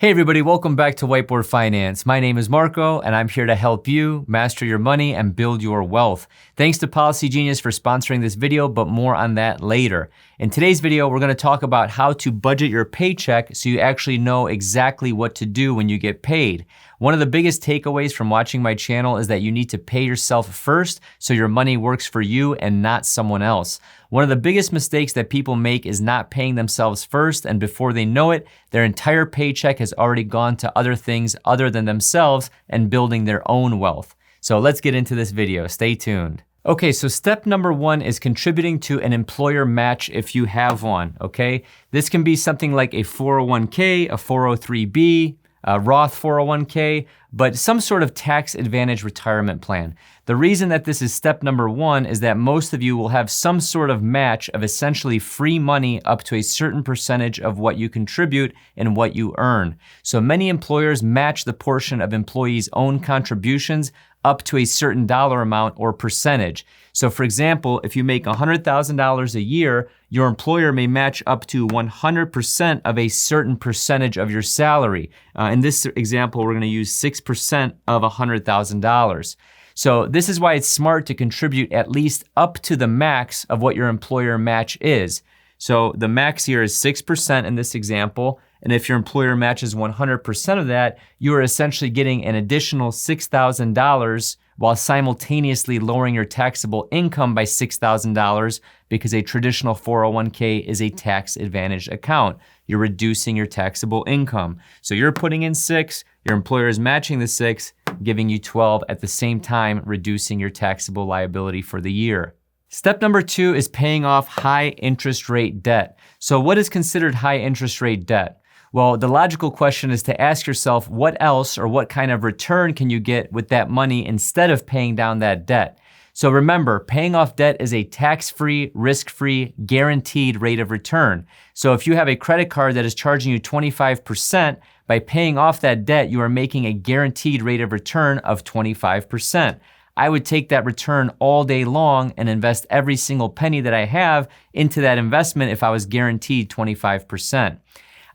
Hey everybody, welcome back to Whiteboard Finance. My name is Marco and I'm here to help you master your money and build your wealth. Thanks to Policygenius for sponsoring this video, but more on that later. In today's video, we're gonna talk about how to budget your paycheck so you actually know exactly what to do when you get paid. One of the biggest takeaways from watching my channel is that you need to pay yourself first so your money works for you and not someone else. One of the biggest mistakes that people make is not paying themselves first, and before they know it, their entire paycheck has already gone to other things other than themselves and building their own wealth. So let's get into this video, stay tuned. Okay, so step number one is contributing to an employer match if you have one, okay? This can be something like a 401k, a 403b, a Roth 401k, but some sort of tax advantage retirement plan. The reason that this is step number one is that most of you will have some sort of match of essentially free money up to a certain percentage of what you contribute and what you earn. So many employers match the portion of employees' own contributions up to a certain dollar amount or percentage. So for example, if you make $100,000 a year, your employer may match up to 100% of a certain percentage of your salary. In this example, we're gonna use 6% of $100,000. So this is why it's smart to contribute at least up to the max of what your employer match is. So the max here is 6% in this example, and if your employer matches 100% of that, you are essentially getting an additional $6,000 while simultaneously lowering your taxable income by $6,000 because a traditional 401k is a tax advantaged account. You're reducing your taxable income. So you're putting in 6, your employer is matching the 6, giving you 12 at the same time, reducing your taxable liability for the year. Step number 2 is paying off high interest rate debt. So what is considered high interest rate debt? Well, the logical question is to ask yourself what else or what kind of return can you get with that money instead of paying down that debt? So remember, paying off debt is a tax-free, risk-free, guaranteed rate of return. So if you have a credit card that is charging you 25%, by paying off that debt, you are making a guaranteed rate of return of 25%. I would take that return all day long and invest every single penny that I have into that investment if I was guaranteed 25%.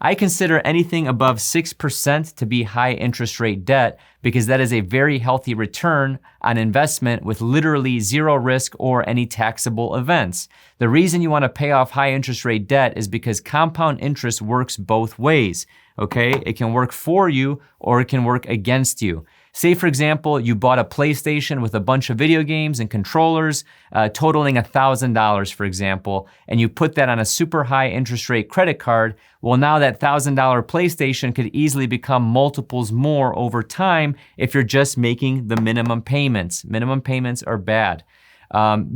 I consider anything above 6% to be high interest rate debt because that is a very healthy return on investment with literally zero risk or any taxable events. The reason you want to pay off high interest rate debt is because compound interest works both ways, okay? It can work for you or it can work against you. Say for example, you bought a PlayStation with a bunch of video games and controllers totaling $1,000 for example, and you put that on a super high interest rate credit card. Well, now that $1,000 PlayStation could easily become multiples more over time if you're just making the minimum payments. Minimum payments are bad.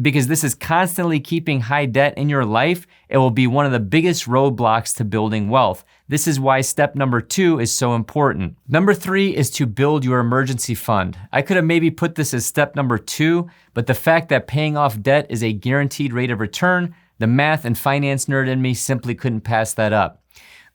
Because this is constantly keeping high debt in your life, it will be one of the biggest roadblocks to building wealth. This is why step number 2 is so important. Number 3 is to build your emergency fund. I could have maybe put this as step number 2, but the fact that paying off debt is a guaranteed rate of return, the math and finance nerd in me simply couldn't pass that up.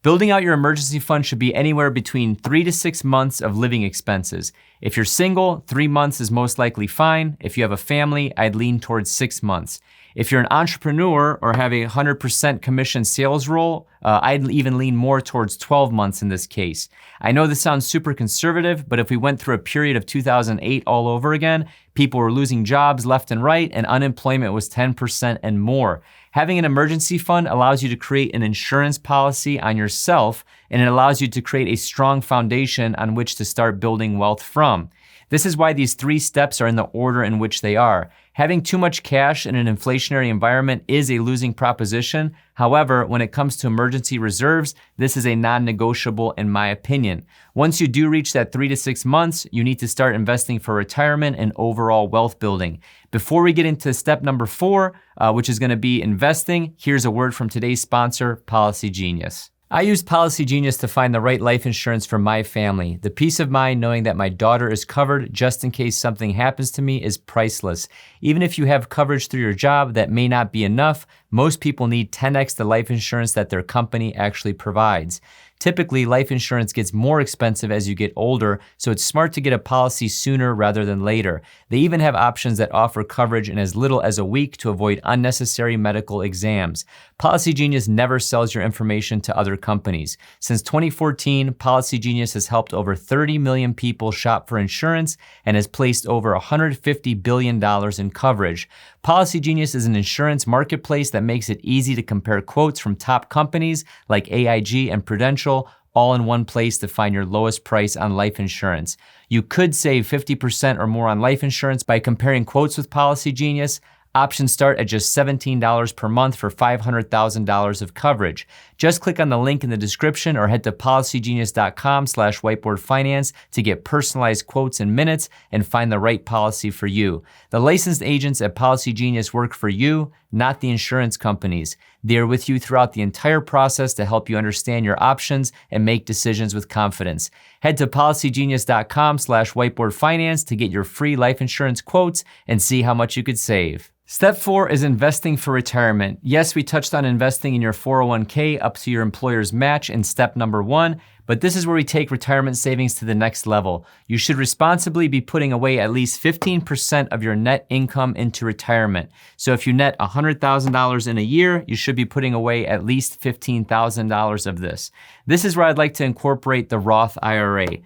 Building out your emergency fund should be anywhere between 3 to 6 months of living expenses. If you're single, 3 months is most likely fine. If you have a family, I'd lean towards 6 months. If you're an entrepreneur or have a 100% commission sales role, I'd even lean more towards 12 months in this case. I know this sounds super conservative, but if we went through a period of 2008 all over again, people were losing jobs left and right and unemployment was 10% and more. Having an emergency fund allows you to create an insurance policy on yourself, and it allows you to create a strong foundation on which to start building wealth from. This is why these 3 steps are in the order in which they are. Having too much cash in an inflationary environment is a losing proposition. However, when it comes to emergency reserves, this is a non-negotiable in my opinion. Once you do reach that 3 to 6 months, you need to start investing for retirement and overall wealth building. Before we get into step number 4, which is gonna be investing, here's a word from today's sponsor, Policygenius. I used Policygenius to find the right life insurance for my family. The peace of mind knowing that my daughter is covered just in case something happens to me is priceless. Even if you have coverage through your job, that may not be enough. Most people need 10x the life insurance that their company actually provides. Typically, life insurance gets more expensive as you get older, so it's smart to get a policy sooner rather than later. They even have options that offer coverage in as little as a week to avoid unnecessary medical exams. Policygenius never sells your information to other companies. Since 2014, Policygenius has helped over 30 million people shop for insurance and has placed over $150 billion in coverage. Policygenius is an insurance marketplace that makes it easy to compare quotes from top companies like AIG and Prudential, all in one place to find your lowest price on life insurance. You could save 50% or more on life insurance by comparing quotes with Policygenius. Options start at just $17 per month for $500,000 of coverage. Just click on the link in the description or head to policygenius.com/whiteboardfinance to get personalized quotes in minutes and find the right policy for you. The licensed agents at Policygenius work for you, not the insurance companies. They are with you throughout the entire process to help you understand your options and make decisions with confidence. Head to policygenius.com/whiteboardfinance to get your free life insurance quotes and see how much you could save. Step 4 is investing for retirement. Yes, we touched on investing in your 401k up to your employer's match in step number 1, but this is where we take retirement savings to the next level. You should responsibly be putting away at least 15% of your net income into retirement. So if you net $100,000 in a year, you should be putting away at least $15,000 of this. This is where I'd like to incorporate the Roth IRA.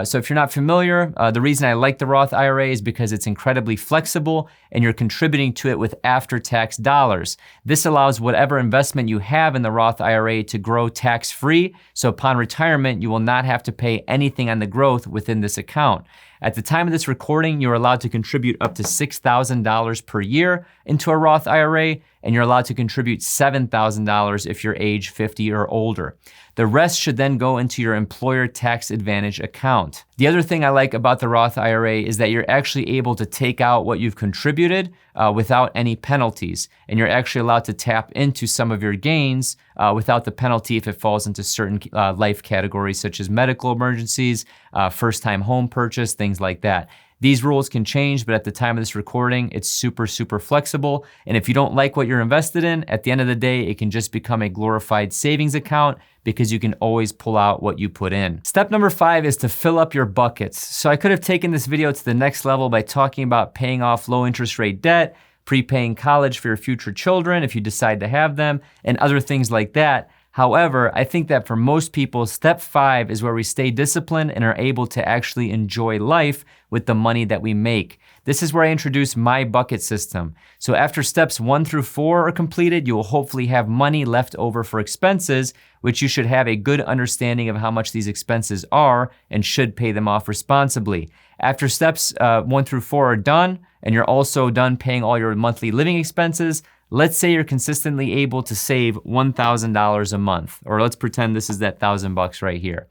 So if you're not familiar, the reason I like the Roth IRA is because it's incredibly flexible and you're contributing to it with after-tax dollars. This allows whatever investment you have in the Roth IRA to grow tax-free, so upon retirement, you will not have to pay anything on the growth within this account. At the time of this recording, you're allowed to contribute up to $6,000 per year into a Roth IRA, and you're allowed to contribute $7,000 if you're age 50 or older. The rest should then go into your employer tax advantage account. The other thing I like about the Roth IRA is that you're actually able to take out what you've contributed without any penalties, and you're actually allowed to tap into some of your gains without the penalty if it falls into certain life categories such as medical emergencies, first-time home purchase, things like that. These rules can change, but at the time of this recording, it's super, super flexible. And if you don't like what you're invested in, at the end of the day, it can just become a glorified savings account because you can always pull out what you put in. Step number 5 is to fill up your buckets. So I could have taken this video to the next level by talking about paying off low interest rate debt, prepaying college for your future children if you decide to have them, and other things like that. However, I think that for most people, step 5 is where we stay disciplined and are able to actually enjoy life with the money that we make. This is where I introduce my bucket system. So after steps 1 through 4 are completed, you will hopefully have money left over for expenses, which you should have a good understanding of how much these expenses are and should pay them off responsibly. After steps 1 through 4 are done, and you're also done paying all your monthly living expenses, let's say you're consistently able to save $1,000 a month, or let's pretend this is that $1,000 right here.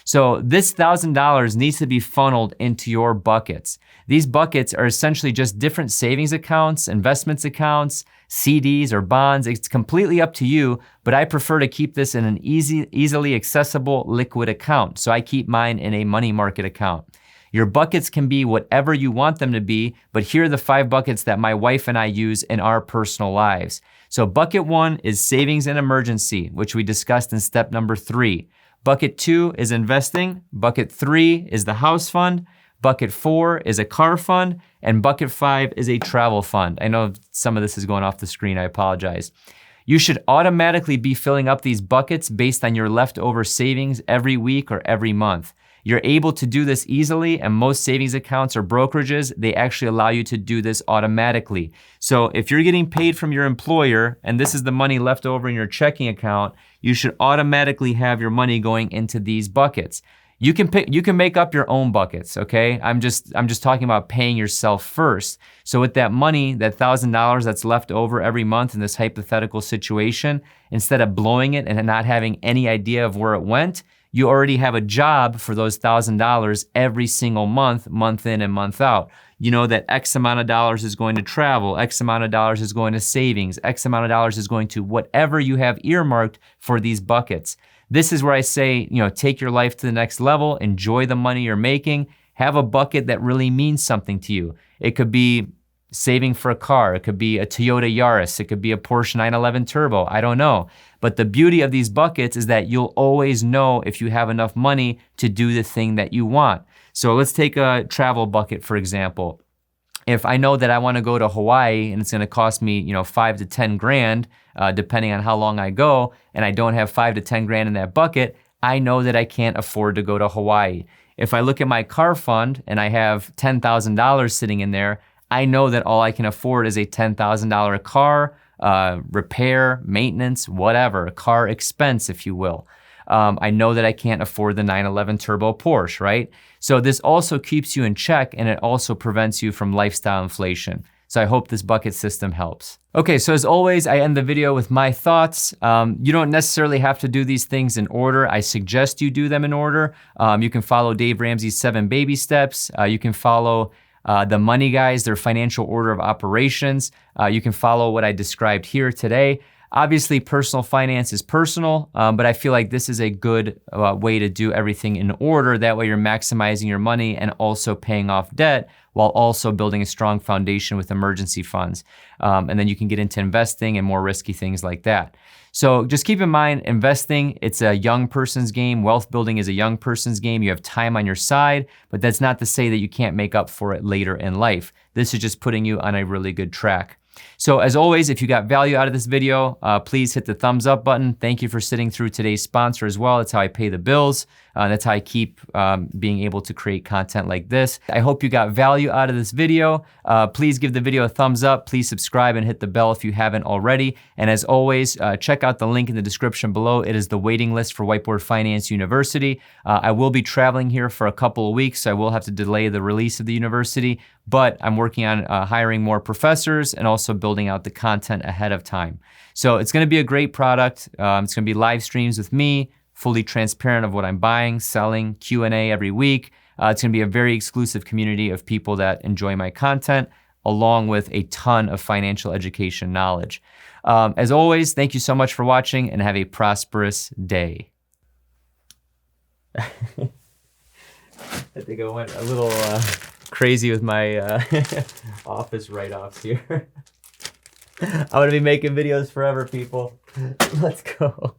So this $1,000 needs to be funneled into your buckets. These buckets are essentially just different savings accounts, investments accounts, CDs or bonds. It's completely up to you, but I prefer to keep this in an easily accessible liquid account. So I keep mine in a money market account. Your buckets can be whatever you want them to be, but here are the 5 buckets that my wife and I use in our personal lives. So bucket 1 is savings and emergency, which we discussed in step number 3. Bucket 2 is investing. Bucket 3 is the house fund. Bucket 4 is a car fund. And bucket 5 is a travel fund. I know some of this is going off the screen, I apologize. You should automatically be filling up these buckets based on your leftover savings every week or every month. You're able to do this easily, and most savings accounts or brokerages, they actually allow you to do this automatically. So if you're getting paid from your employer, and this is the money left over in your checking account, you should automatically have your money going into these buckets. You can make up your own buckets, okay? I'm just talking about paying yourself first. So with that money, that $1,000 that's left over every month in this hypothetical situation, instead of blowing it and not having any idea of where it went, you already have a job for those $1,000 every single month, month in and month out. You know that X amount of dollars is going to travel, X amount of dollars is going to savings, X amount of dollars is going to whatever you have earmarked for these buckets. This is where I say, take your life to the next level, enjoy the money you're making, have a bucket that really means something to you. It could be saving for a car. It could be a Toyota Yaris. It could be a Porsche 911 Turbo. I don't know. But the beauty of these buckets is that you'll always know if you have enough money to do the thing that you want. So let's take a travel bucket, for example. If I know that I want to go to Hawaii and it's going to cost me, 5 to 10 grand, depending on how long I go, and I don't have 5 to 10 grand in that bucket, I know that I can't afford to go to Hawaii. If I look at my car fund and I have $10,000 sitting in there, I know that all I can afford is a $10,000 car, repair, maintenance, whatever, a car expense, if you will. I know that I can't afford the 911 Turbo Porsche, right? So this also keeps you in check, and it also prevents you from lifestyle inflation. So I hope this bucket system helps. Okay, so as always, I end the video with my thoughts. You don't necessarily have to do these things in order. I suggest you do them in order. You can follow Dave Ramsey's 7 baby steps. You can follow the Money Guys, their financial order of operations. You can follow what I described here today. Obviously, personal finance is personal, but I feel like this is a good way to do everything in order. That way you're maximizing your money and also paying off debt while also building a strong foundation with emergency funds. And then you can get into investing and more risky things like that. So just keep in mind, investing, it's a young person's game. Wealth building is a young person's game. You have time on your side, but that's not to say that you can't make up for it later in life. This is just putting you on a really good track. So as always, if you got value out of this video, please hit the thumbs up button. Thank you for sitting through today's sponsor as well. That's how I pay the bills. That's how I keep being able to create content like this. I hope you got value out of this video. Please give the video a thumbs up. Please subscribe and hit the bell if you haven't already. And as always, check out the link in the description below. It is the waiting list for WhiteBoard Finance University. I will be traveling here for a couple of weeks, so I will have to delay the release of the university, but I'm working on hiring more professors and also building out the content ahead of time. So it's gonna be a great product. It's gonna be live streams with me, fully transparent of what I'm buying, selling, Q&A every week. It's gonna be a very exclusive community of people that enjoy my content, along with a ton of financial education knowledge. As always, thank you so much for watching and have a prosperous day. I think I went a little crazy with my office write-offs here. I'm gonna be making videos forever, people. Let's go.